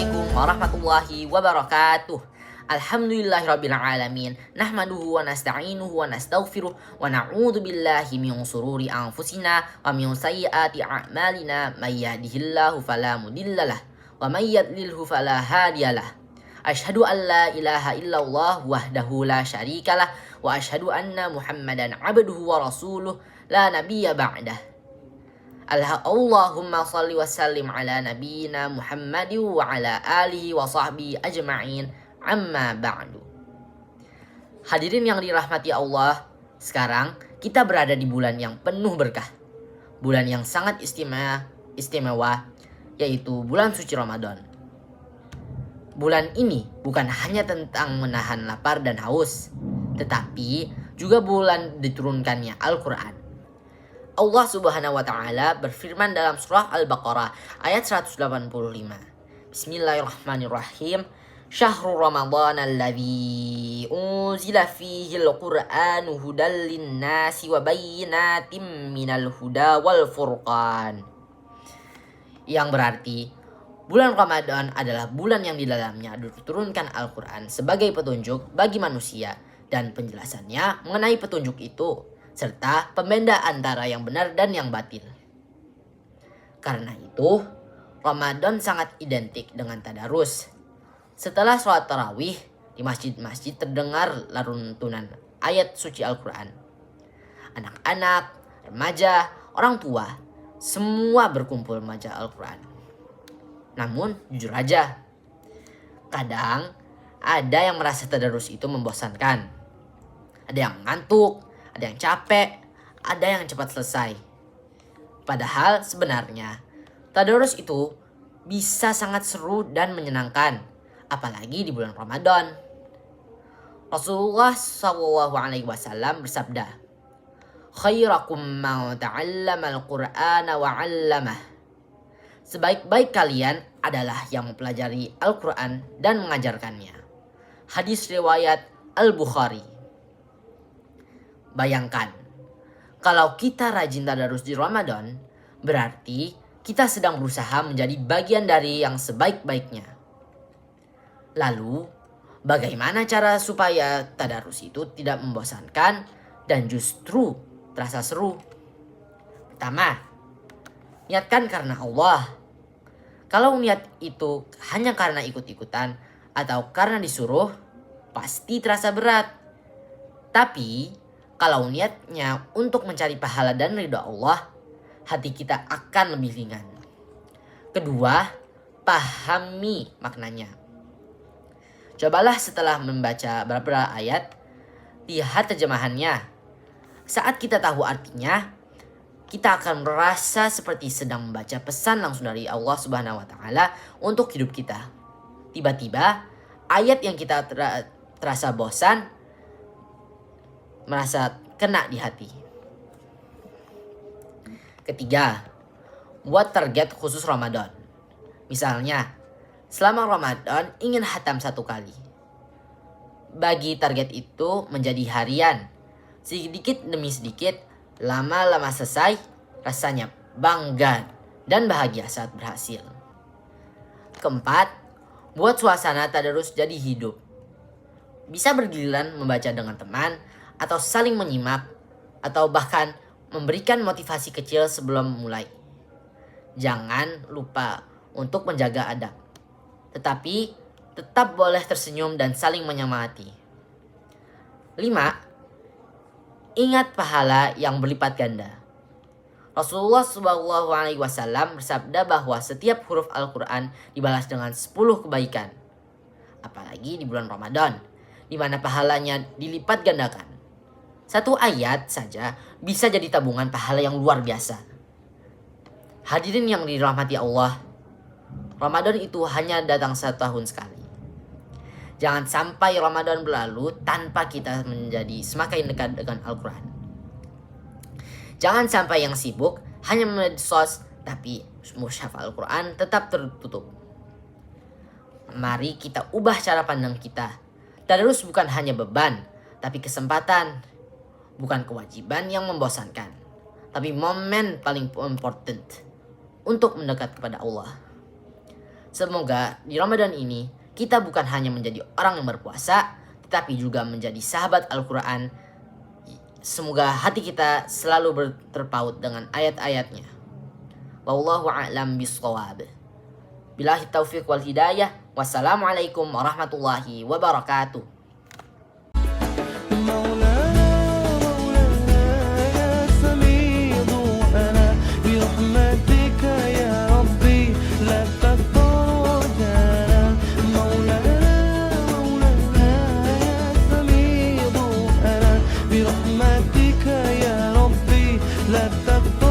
Assalamualaikum warahmatullahi wabarakatuh. Alhamdulillahirabbil alamin. Nahmaduhu wa nasta'inuhu wa nastaghfiruh wa na'udzu billahi min shururi anfusina wa min sayyiati a'malina. May yahdihillahu fala mudhillalah wa may yudlilhu fala hadiyalah. Asyhadu an la ilaha illallah wahdahu la syarikalah wa asyhadu anna Muhammadan abduhu wa rasuluh la nabiyya ba'dah. Allahumma salli wa sallim ala nabiyyina Muhammadin wa ala alihi wa sahbihi ajma'in, amma ba'du. Hadirin yang dirahmati Allah, sekarang kita berada di bulan yang penuh berkah, bulan yang sangat istimewa, yaitu bulan suci Ramadan. Bulan ini bukan hanya tentang menahan lapar dan haus, tetapi juga bulan diturunkannya Al-Quran. Allah Subhanahu wa Ta'ala berfirman dalam surah Al-Baqarah ayat 185. Bismillahirrahmanirrahim. Syahrul Ramadan alladzi unzila fihi al-Qur'anu hudal linnasi wa bayyinatin minal huda wal furqan. Yang berarti bulan Ramadan adalah bulan yang di dalamnya diturunkan Al-Quran sebagai petunjuk bagi manusia dan penjelasannya mengenai petunjuk itu serta pembeda antara yang benar dan yang batil. Karena itu, Ramadan sangat identik dengan tadarus. Setelah sholat tarawih, di masjid-masjid terdengar lantunan ayat suci Al-Quran. Anak-anak, remaja, orang tua, semua berkumpul membaca Al-Quran. Namun, jujur aja, kadang ada yang merasa tadarus itu membosankan. Ada yang ngantuk, ada yang capek, ada yang cepat selesai. Padahal sebenarnya tadarus itu bisa sangat seru dan menyenangkan, apalagi di bulan Ramadan. Rasulullah SAW bersabda, "Khairakum man ta'allama al-Qur'ana wa 'allamah." Sebaik-baik kalian adalah yang mempelajari Al-Quran dan mengajarkannya. Hadis riwayat Al-Bukhari. Bayangkan, kalau kita rajin tadarus di Ramadan, berarti kita sedang berusaha menjadi bagian dari yang sebaik-baiknya. Lalu, bagaimana cara supaya tadarus itu tidak membosankan dan justru terasa seru? Pertama, niatkan karena Allah. Kalau niat itu hanya karena ikut-ikutan atau karena disuruh, pasti terasa berat. Tapi, kalau niatnya untuk mencari pahala dan ridha Allah, hati kita akan lebih ringan. Kedua, pahami maknanya. Cobalah setelah membaca beberapa ayat, lihat terjemahannya. Saat kita tahu artinya, kita akan merasa seperti sedang membaca pesan langsung dari Allah Subhanahu wa Ta'ala untuk hidup kita. Tiba-tiba, ayat yang kita terasa bosan, merasa kena di hati. Ketiga, buat target khusus Ramadan. Misalnya, selama Ramadan ingin khatam 1 kali. Bagi target itu menjadi harian. Sedikit demi sedikit, lama-lama selesai, rasanya bangga dan bahagia saat berhasil. Keempat, buat suasana tadarus jadi hidup. Bisa bergiliran membaca dengan teman, atau saling menyimak, atau bahkan memberikan motivasi kecil sebelum mulai. Jangan lupa untuk menjaga adab, tetapi tetap boleh tersenyum dan saling menyemangati. 5. Ingat pahala yang berlipat ganda. Rasulullah SAW bersabda bahwa setiap huruf Al-Quran dibalas dengan 10 kebaikan. Apalagi di bulan Ramadan, di mana pahalanya dilipat gandakan. 1 ayat saja bisa jadi tabungan pahala yang luar biasa. Hadirin yang dirahmati Allah, Ramadan itu hanya datang 1 tahun sekali. Jangan sampai Ramadan berlalu tanpa kita menjadi semakin dekat dengan Al-Quran. Jangan sampai yang sibuk hanya medsos, tapi mushaf Al-Quran tetap tertutup. Mari kita ubah cara pandang kita. Tadarus bukan hanya beban, tapi kesempatan. Bukan kewajiban yang membosankan, tapi momen paling important untuk mendekat kepada Allah. Semoga di Ramadan ini kita bukan hanya menjadi orang yang berpuasa, tetapi juga menjadi sahabat Al-Quran. Semoga hati kita selalu terpaut dengan ayat-ayatnya. Wallahu a'lam bishawab. Billahi taufiq wal hidayah. Wassalamualaikum warahmatullahi wabarakatuh. برحمتك يا ربي لا تقبل